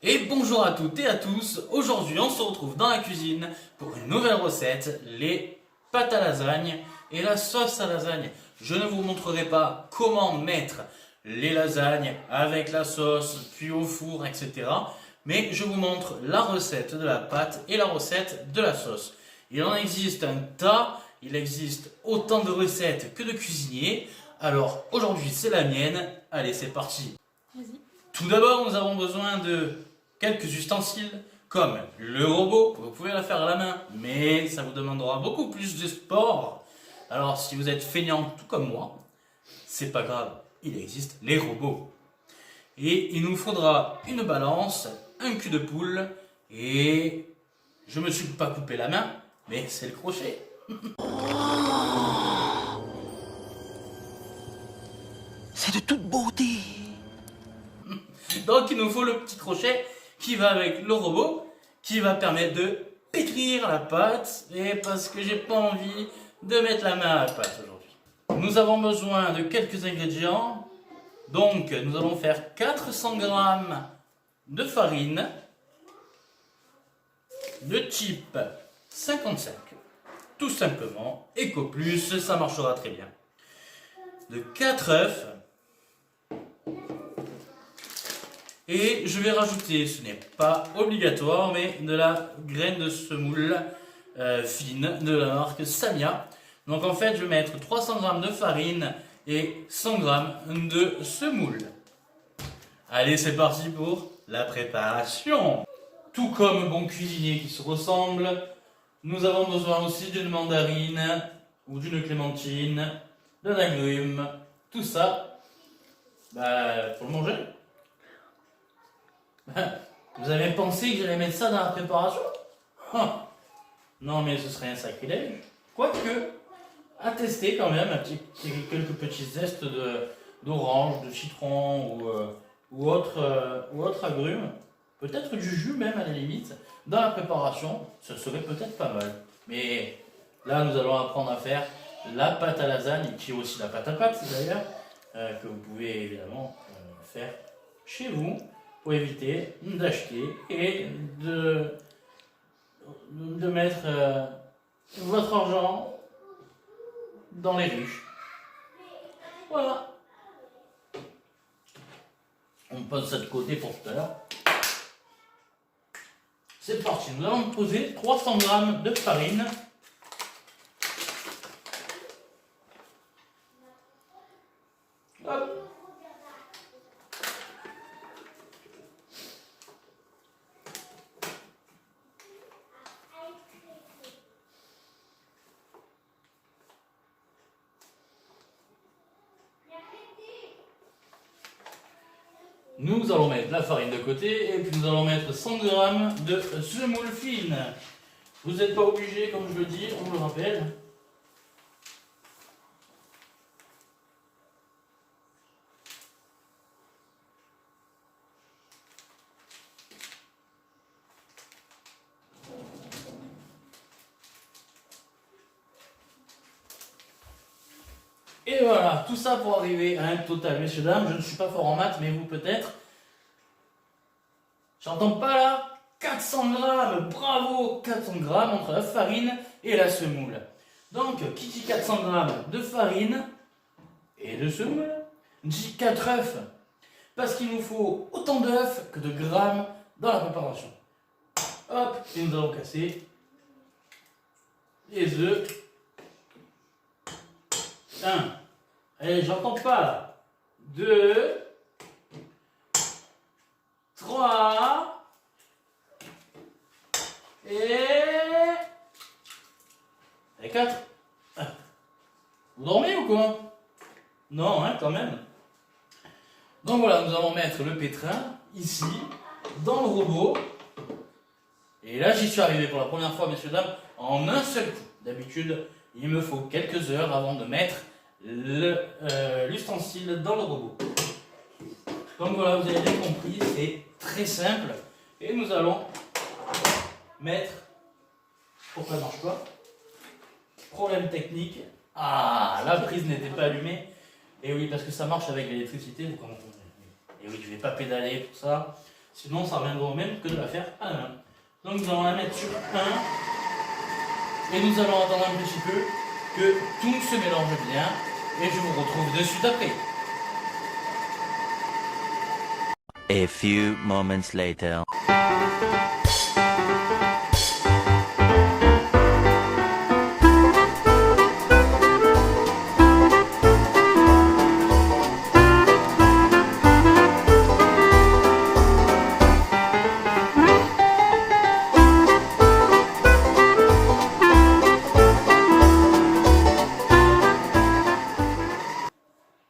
Et bonjour à toutes et à tous, aujourd'hui on se retrouve dans la cuisine pour une nouvelle recette, les pâtes à lasagne et la sauce à lasagne. Je ne vous montrerai pas comment mettre les lasagnes avec la sauce, puis au four, etc. Mais je vous montre la recette de la pâte et la recette de la sauce. Il en existe un tas, il existe autant de recettes que de cuisiniers. Alors aujourd'hui c'est la mienne, allez c'est parti. Vas-y. Tout d'abord, nous avons besoin de quelques ustensiles, comme le robot. Vous pouvez la faire à la main, mais ça vous demandera beaucoup plus de sport. Alors, si vous êtes feignant tout comme moi, c'est pas grave, il existe les robots. Et il nous faudra une balance, un cul de poule, et je me suis pas coupé la main, mais c'est le crochet. C'est de toute beauté. Donc il nous faut le petit crochet qui va avec le robot, qui va permettre de pétrir la pâte, et parce que j'ai pas envie de mettre la main à la pâte aujourd'hui. Nous avons besoin de quelques ingrédients, donc nous allons faire 400 g de farine, de type 55, tout simplement, Eco Plus, ça marchera très bien. De 4 œufs, et je vais rajouter, ce n'est pas obligatoire, mais de la graine de semoule fine de la marque Samia. Donc en fait, je vais mettre 300 g de farine et 100 g de semoule. Allez, c'est parti pour la préparation. Tout comme bon cuisinier qui se ressemble, nous avons besoin aussi d'une mandarine ou d'une clémentine, d'un agrume, tout ça pour le manger. Vous avez pensé que j'allais mettre ça dans la préparation? Non, mais ce serait un sacrilège. Quoique, à tester quand même, quelques petits zestes d'orange, de citron ou autre agrume. Peut-être du jus même à la limite. Dans la préparation, ce serait peut-être pas mal. Mais là, nous allons apprendre à faire la pâte à lasagne, qui est aussi la pâte à pâte d'ailleurs, que vous pouvez évidemment faire chez vous, pour éviter d'acheter et de mettre votre argent dans les riches. Voilà. On pose ça de côté pour tout à l'heure. C'est parti, nous allons poser 300 g de farine. Hop. Nous allons mettre la farine de côté et puis nous allons mettre 100 g de semoule fine. Vous n'êtes pas obligé, comme je le dis, on le rappelle. Et voilà, tout ça pour arriver à un total, messieurs, dames, je ne suis pas fort en maths, mais vous peut-être. J'entends pas là 400 grammes, bravo, 400 grammes entre la farine et la semoule. Donc, qui dit 400 grammes de farine et de semoule, dit 4 œufs. Parce qu'il nous faut autant d'œufs que de grammes dans la préparation. Hop, et nous allons casser les œufs. 1. Allez, j'entends pas là. 2. 3. Et 4. Vous dormez ou quoi? Non, hein, quand même. Donc voilà, nous allons mettre le pétrin ici, dans le robot. Et là, j'y suis arrivé pour la première fois, messieurs, dames, en un seul coup. D'habitude, il me faut quelques heures avant de mettre l'ustensile dans le robot. Donc voilà, vous avez bien compris, c'est très simple. Et nous allons mettre... Pourquoi ça marche pas? Problème technique. Ah, la prise n'était pas allumée. Et oui, parce que ça marche avec l'électricité, vous comprenez. Et oui, je vais pas pédaler pour ça. Sinon, ça reviendra au même que de la faire à la main. Donc nous allons la mettre sur 1 et nous allons attendre un petit peu que tout se mélange bien et je vous retrouve de suite après. A few moments later.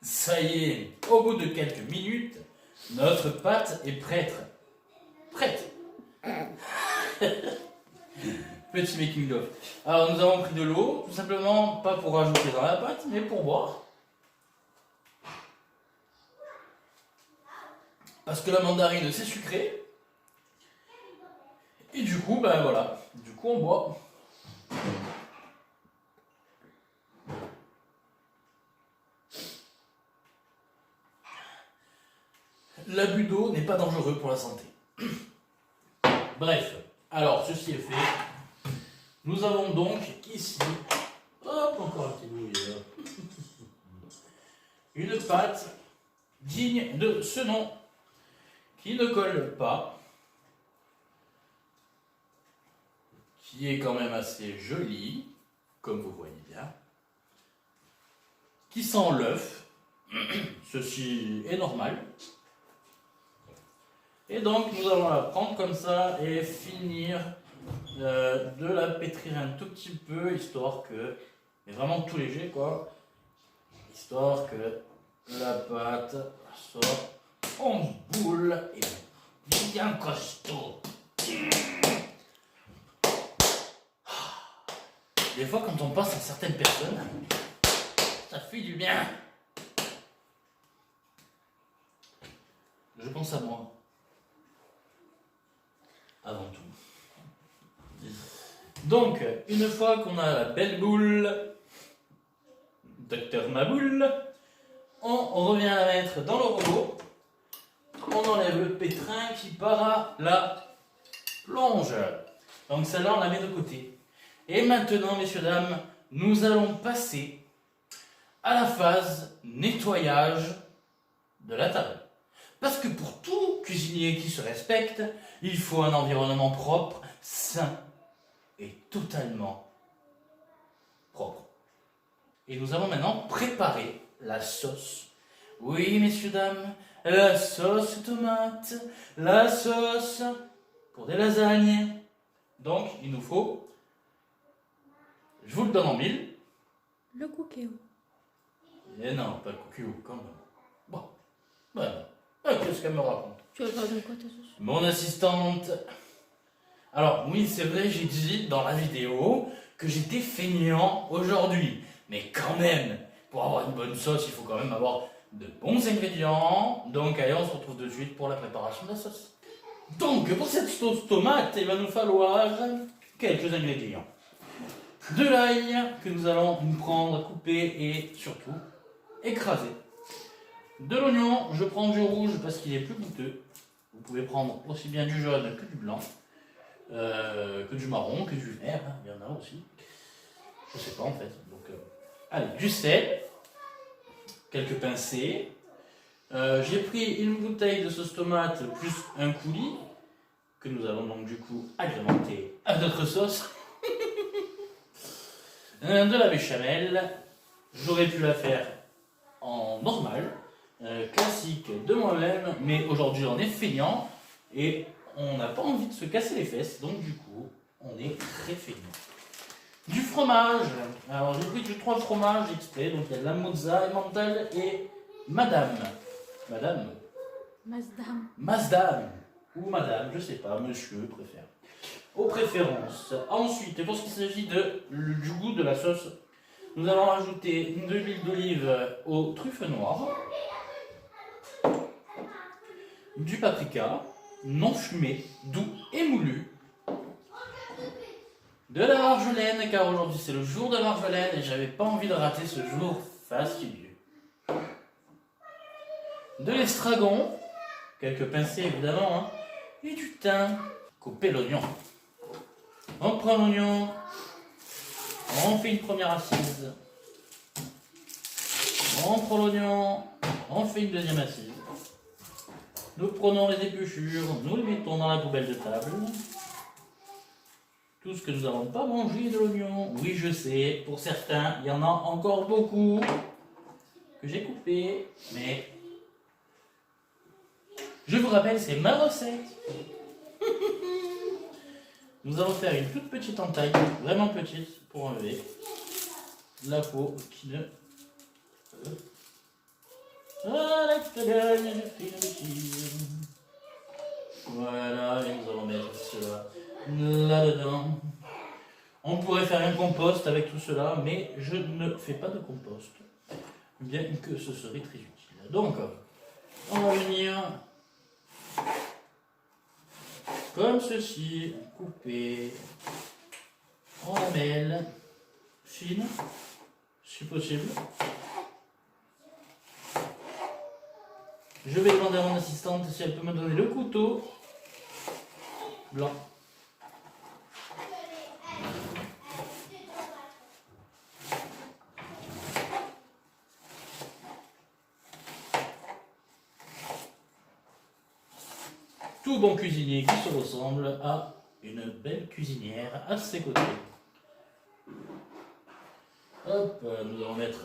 Ça y est, au bout de quelques minutes, notre pâte est prête. Prête. Petit making of. Alors nous avons pris de l'eau, tout simplement pas pour rajouter dans la pâte, mais pour boire. Parce que la mandarine c'est sucré. Et du coup, ben voilà. Du coup on boit. L'abus d'eau n'est pas dangereux pour la santé. Bref, alors ceci est fait. Nous avons donc ici, hop, encore un petit bout, une pâte digne de ce nom, qui ne colle pas, qui est quand même assez jolie, comme vous voyez bien, qui sent l'œuf, ceci est normal. Et donc nous allons la prendre comme ça et finir de la pétrir un tout petit peu, histoire que, mais vraiment tout léger quoi, histoire que la pâte soit en boule et bien costaud. Des fois quand on pense à certaines personnes, ça fait du bien. Je pense à moi. Avant tout. Donc, une fois qu'on a la belle boule, Docteur Maboule, on revient la mettre dans le robot, on enlève le pétrin qui part à la plonge. Donc celle-là, on la met de côté. Et maintenant, messieurs, dames, nous allons passer à la phase nettoyage de la table. Parce que pour tout cuisinier qui se respecte, il faut un environnement propre, sain et totalement propre. Et nous allons maintenant préparer la sauce. Oui, messieurs, dames, la sauce tomate, la sauce pour des lasagnes. Donc, il nous faut, je vous le donne en mille. Le cookéo. Et non, pas le cookéo, quand même. Bon, voilà. Qu'est-ce qu'elle me raconte? Tu as regardé quoi ta sauce? Mon assistante. Alors, oui, c'est vrai, j'ai dit dans la vidéo que j'étais feignant aujourd'hui. Mais quand même, pour avoir une bonne sauce, il faut quand même avoir de bons ingrédients. Donc, allez, on se retrouve de suite pour la préparation de la sauce. Donc, pour cette sauce tomate, il va nous falloir quelques ingrédients. De l'ail que nous allons prendre, couper et surtout écraser. De l'oignon, je prends du rouge parce qu'il est plus goûteux. Vous pouvez prendre aussi bien du jaune que du blanc, que du marron, que du vert, hein, il y en a aussi. Je sais pas en fait. Donc, allez, du sel, quelques pincées. J'ai pris une bouteille de sauce tomate plus un coulis, que nous allons donc du coup agrémenter à notre sauce. De la béchamel, j'aurais pu la faire en normal. Classique de moi-même, mais aujourd'hui on est feignant et on n'a pas envie de se casser les fesses, donc du coup on est très feignant. Du fromage, alors j'ai pris 3 fromages exprès, donc il y a de la mozza, emmental et madame. Madame Mazdam, ou madame, je sais pas, monsieur préfère. Aux préférences. Ensuite, pour ce qui s'agit du goût de la sauce, nous allons rajouter de l'huile d'olive aux truffes noires. Du paprika, non fumé, doux et moulu. De la marjolaine, car aujourd'hui c'est le jour de la marjolaine et j'avais pas envie de rater ce jour fastidieux. De l'estragon, quelques pincées évidemment, hein. et du thym. Coupez l'oignon. On prend l'oignon, on fait une première assise. On prend l'oignon, on fait une deuxième assise. Nous prenons les épluchures, nous les mettons dans la poubelle de table. Tout ce que nous n'avons pas mangé de l'oignon. Oui, je sais, pour certains, il y en a encore beaucoup que j'ai coupé, mais je vous rappelle, c'est ma recette. Nous allons faire une toute petite entaille, vraiment petite, pour enlever la peau qui ne... Voilà, et nous allons mettre cela là-dedans. On pourrait faire un compost avec tout cela, mais je ne fais pas de compost, bien que ce serait très utile. Donc, on va venir comme ceci, couper en lamelles fines, si possible. Je vais demander à mon assistante si elle peut me donner le couteau blanc. Tout bon cuisinier qui se ressemble a une belle cuisinière à ses côtés. Hop, nous allons mettre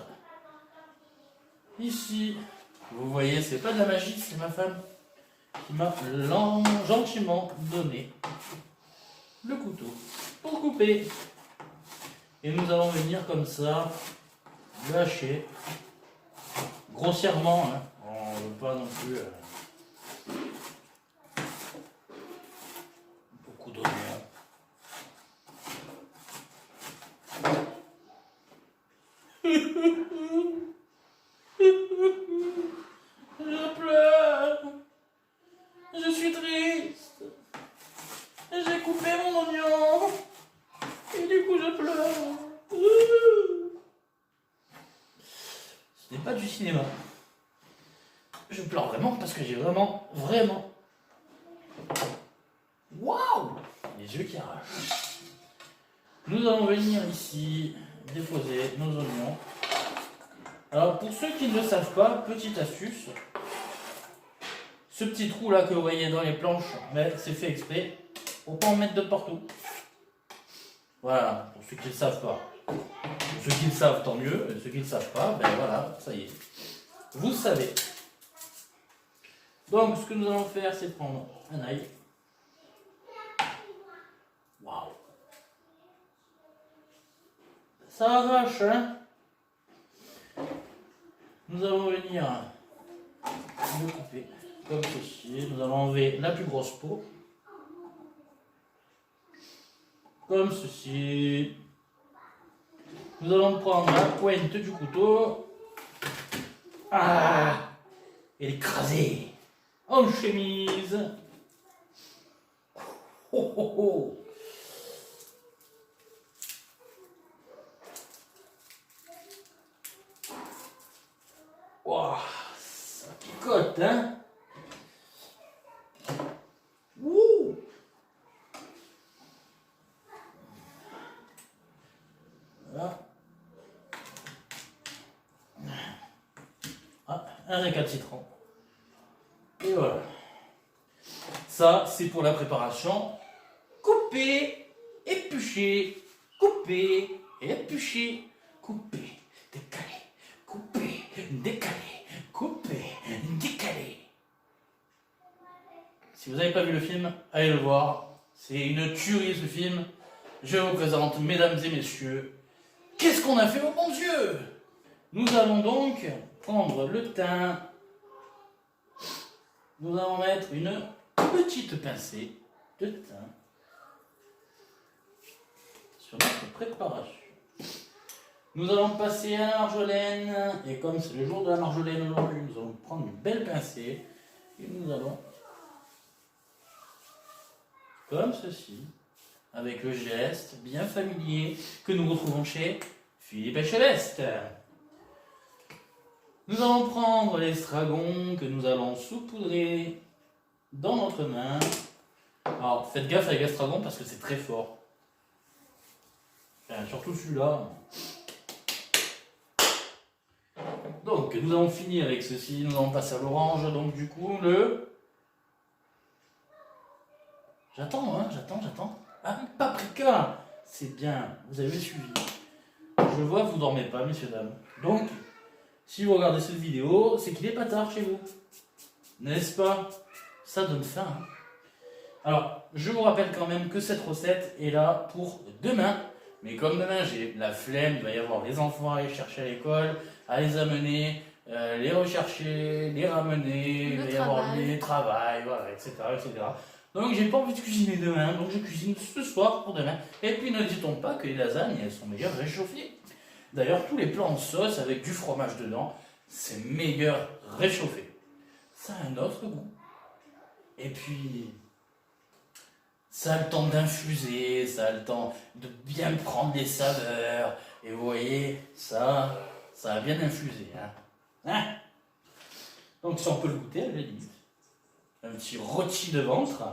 ici. Vous voyez, c'est pas de la magie, c'est ma femme qui m'a gentiment donné le couteau pour couper. Et nous allons venir comme ça, lâcher grossièrement, hein. On ne veut pas non plus beaucoup d'oignons. Je pleure. Je suis triste. J'ai coupé mon oignon. Et du coup, je pleure. Ce n'est pas du cinéma. Je pleure vraiment parce que j'ai vraiment. Waouh! Les yeux qui arrachent. Nous allons venir ici déposer nos oignons. Alors, pour ceux qui ne le savent pas, petite astuce. Ce petit trou là que vous voyez dans les planches, mais c'est fait exprès pour pas en mettre de partout. Voilà, pour ceux qui ne le savent pas. Pour ceux qui le savent, tant mieux. Et ceux qui ne le savent pas, ben voilà, ça y est. Vous savez. Donc, ce que nous allons faire, c'est prendre un ail. Waouh! Ça arrache, hein? Nous allons venir le couper comme ceci. Nous allons enlever la plus grosse peau. Comme ceci. Nous allons prendre la pointe du couteau. Et l'écraser en chemise. Oh oh oh. Wow, ça picote, hein? Ouh. Voilà. Un récalcitrant. Et voilà. Ça, c'est pour la préparation. Couper, éplucher, couper, éplucher, couper, décaler, couper, décaler, couper, décaler. Si vous n'avez pas vu le film, allez le voir. C'est une tuerie ce film. Je vous présente, mesdames et messieurs, qu'est-ce qu'on a fait, oh mon Dieu? Nous allons donc prendre le thym. Nous allons mettre une petite pincée de thym sur notre préparation. Nous allons passer à la marjolaine. Et comme c'est le jour de la marjolaine aujourd'hui, nous allons prendre une belle pincée. Et nous allons, comme ceci, avec le geste bien familier que nous retrouvons chez Philippe Etchebest. Nous allons prendre l'estragon que nous allons saupoudrer dans notre main. Alors faites gaffe avec l'estragon parce que c'est très fort. Enfin, surtout celui-là. Donc nous avons fini avec ceci, nous allons passer à l'orange, donc du coup le... J'attends, hein, j'attends. Ah, paprika. C'est bien, vous avez suivi. Je vois que vous dormez pas, messieurs, dames. Donc, si vous regardez cette vidéo, c'est qu'il est pas tard chez vous. N'est-ce pas? Ça donne faim. Hein. Alors, je vous rappelle quand même que cette recette est là pour demain. Mais comme demain, j'ai la flemme, il va y avoir les enfants à aller chercher à l'école, à les amener, les rechercher, les ramener, il va y avoir les travails, voilà, etc., etc. Donc j'ai pas envie de cuisiner demain, donc je cuisine ce soir pour demain. Et puis ne dit-on pas que les lasagnes, elles sont meilleures réchauffées. D'ailleurs, tous les plats en sauce avec du fromage dedans, c'est meilleur réchauffé. Ça a un autre goût. Et puis, ça a le temps d'infuser, ça a le temps de bien prendre les saveurs. Et vous voyez, ça a bien infusé. Hein. Donc si on peut le goûter, à la limite. Un petit rôti de ventre.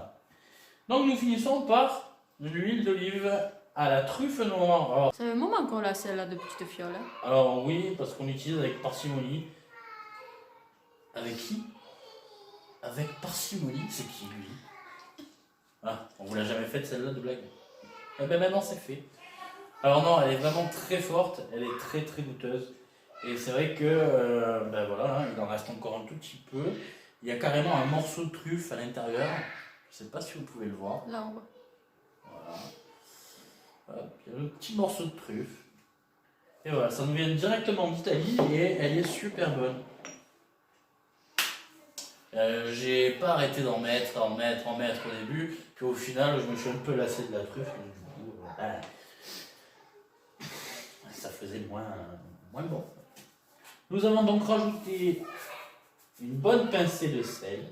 Donc nous finissons par l'huile d'olive à la truffe noire. Alors, Ça fait un moment qu'on l'a celle-là de petite fiole. Hein. alors oui, parce qu'on l'utilise avec parcimonie. Avec qui? Avec parcimonie, c'est qui lui? Ah, on vous l'a jamais faite celle-là de blague. Eh ben maintenant c'est fait. Alors non, elle est vraiment très forte, elle est très très goûteuse. Et c'est vrai que, ben voilà, hein, il en reste encore un tout petit peu. Il y a carrément un morceau de truffe à l'intérieur. Je ne sais pas si vous pouvez le voir. Là on voit. Voilà. Hop, il y a un petit morceau de truffe. Et voilà, ça nous vient directement d'Italie et elle est super bonne. J'ai pas arrêté d'en mettre au début. Puis au final, je me suis un peu lassé de la truffe. Donc du coup, ça faisait moins bon. Nous avons donc rajouté une bonne pincée de sel.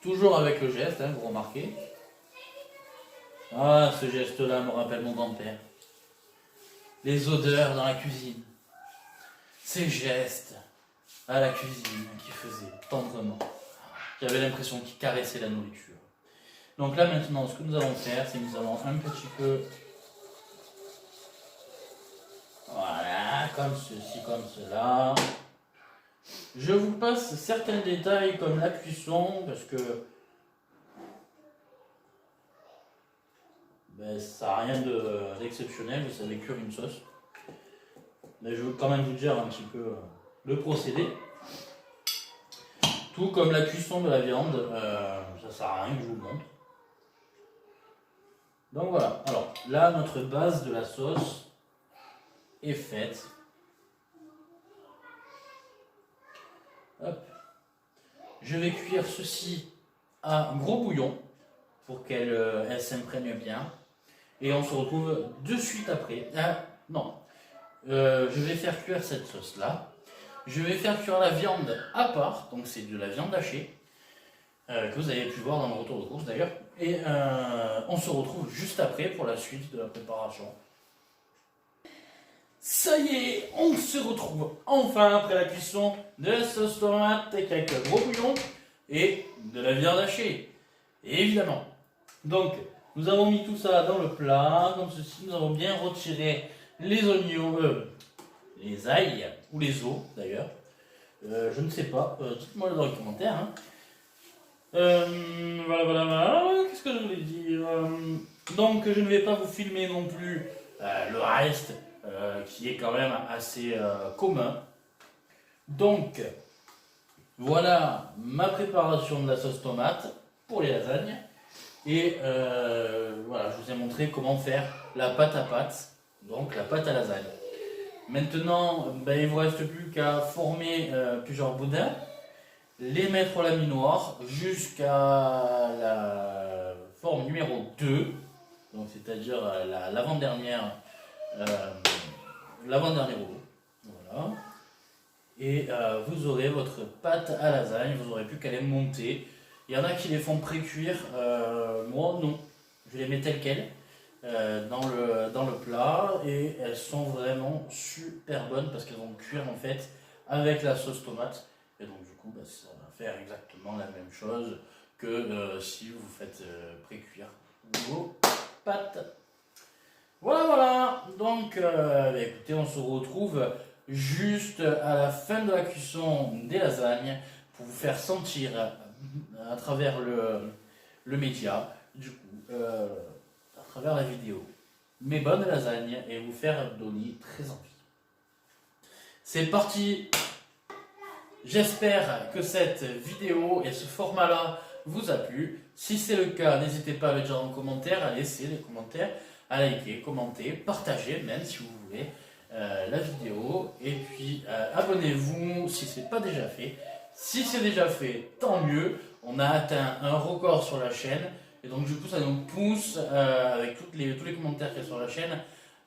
Toujours avec le geste, hein, vous remarquez. Ah, ce geste-là me rappelle mon grand-père. Les odeurs dans la cuisine. Ces gestes à la cuisine qu'il faisait tendrement. J'avais l'impression qu'il caressait la nourriture. Donc là maintenant, ce que nous allons faire, c'est que nous allons un petit peu... Voilà, comme ceci, comme cela. Je vous passe certains détails comme la cuisson, parce que ça n'a rien d'exceptionnel, vous savez cuire une sauce. Mais je veux quand même vous dire un petit peu le procédé. Tout comme la cuisson de la viande, ça sert à rien que je vous le montre. Donc voilà, alors là notre base de la sauce est faite. Hop. Je vais cuire ceci à gros bouillon pour qu'elle s'imprègne bien. Et on se retrouve de suite après. Je vais faire cuire cette sauce là. Je vais faire cuire la viande à part, donc c'est de la viande hachée, que vous avez pu voir dans le retour de course d'ailleurs. Et on se retrouve juste après pour la suite de la préparation. Ça y est, on se retrouve enfin après la cuisson de la sauce tomate avec un gros bouillon et de la viande hachée, évidemment. Donc, nous avons mis tout ça dans le plat, comme ceci. Nous avons bien retiré les oignons, les ails, ou les os d'ailleurs. Je ne sais pas, dites-moi dans les commentaires. Hein. Voilà. Qu'est-ce que je voulais dire? Donc, je ne vais pas vous filmer non plus le reste. Qui est quand même assez commun. Donc, voilà ma préparation de la sauce tomate pour les lasagnes. Et voilà, je vous ai montré comment faire la pâte à pâte, donc la pâte à lasagne. Maintenant, il ne vous reste plus qu'à former plusieurs boudins, les mettre au laminoir jusqu'à la forme numéro 2, donc c'est-à-dire l'avant-dernière. L'avant-dernier rouleau, voilà, et vous aurez votre pâte à lasagne, vous n'aurez plus qu'à les monter. Il y en a qui les font pré-cuire, moi non, je les mets telles quelles dans le plat et elles sont vraiment super bonnes parce qu'elles vont cuire en fait avec la sauce tomate et donc du coup ça faire exactement la même chose que si vous faites pré-cuire vos pâtes. Voilà. Donc, écoutez, on se retrouve juste à la fin de la cuisson des lasagnes pour vous faire sentir à travers le média, du coup, à travers la vidéo, mes bonnes lasagnes et vous faire donner très envie. C'est parti! J'espère que cette vidéo et ce format-là vous a plu. Si c'est le cas, n'hésitez pas à le dire en commentaire, à laisser les commentaires, à liker, commenter, partager même si vous voulez la vidéo. Et puis abonnez-vous si ce n'est pas déjà fait. Si c'est déjà fait, tant mieux. On a atteint un record sur la chaîne. Et donc du coup ça nous pousse, avec tous les commentaires qu'il y a sur la chaîne,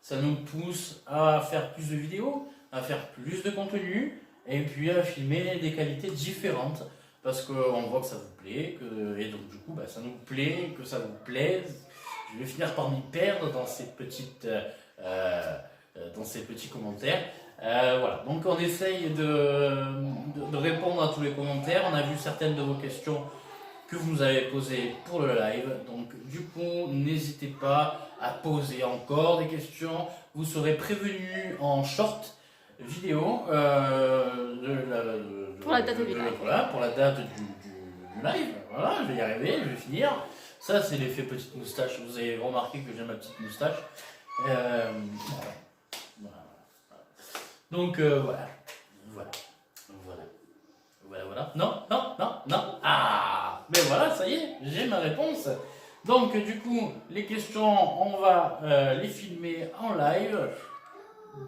ça nous pousse à faire plus de vidéos, à faire plus de contenu, et puis à filmer des qualités différentes. Parce qu'on voit que ça vous plaît, et donc du coup ça nous plaît, que ça vous plaise. Je vais finir par m'y perdre dans ces petits commentaires. Voilà, donc on essaye de répondre à tous les commentaires. On a vu certaines de vos questions que vous nous avez posées pour le live. Donc du coup, n'hésitez pas à poser encore des questions. Vous serez prévenus en short vidéo pour la date du live. Voilà, pour la date du live. Voilà, je vais y arriver, je vais finir. Ça, c'est l'effet petite moustache. Vous avez remarqué que j'ai ma petite moustache. Voilà. Donc, voilà. Non. Ah, mais voilà, ça y est, j'ai ma réponse. Donc, du coup, les questions, on va les filmer en live.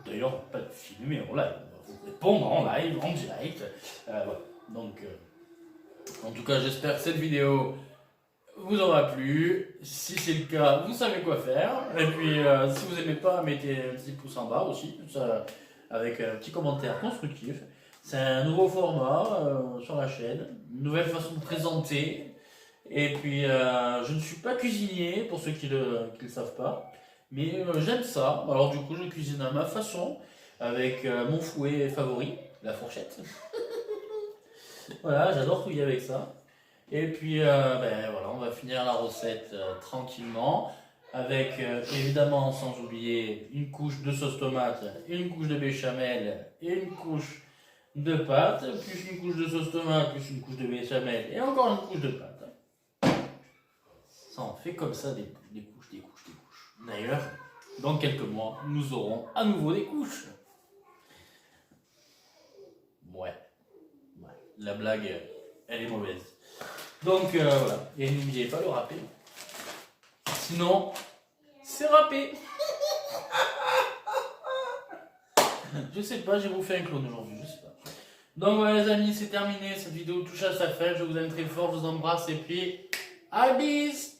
D'ailleurs, pas filmer en live, on va vous répondre en live, en direct. Voilà. Donc, en tout cas, j'espère que cette vidéo vous aura plu. Si c'est le cas, vous savez quoi faire. Et puis, si vous n'aimez pas, mettez un petit pouce en bas aussi, ça, avec un petit commentaire constructif. C'est un nouveau format sur la chaîne, une nouvelle façon de présenter. Et puis, je ne suis pas cuisinier, pour ceux qui le savent pas. Mais j'aime ça. Alors du coup, je cuisine à ma façon, avec mon fouet favori, la fourchette. Voilà, j'adore touiller avec ça. Et puis, voilà, on va finir la recette tranquillement, avec évidemment, sans oublier, une couche de sauce tomate, une couche de béchamel et une couche de pâte, plus une couche de sauce tomate, plus une couche de béchamel et encore une couche de pâte. Ça en fait comme ça des couches. D'ailleurs, dans quelques mois, nous aurons à nouveau des couches. Ouais. La blague, elle est mauvaise. Donc voilà, et n'oubliez pas le râpé. Sinon, c'est râpé. Je sais pas, j'ai bouffé un clone aujourd'hui, je sais pas. Donc voilà les amis, c'est terminé, cette vidéo touche à sa fin. Je vous aime très fort, je vous embrasse et puis à bis.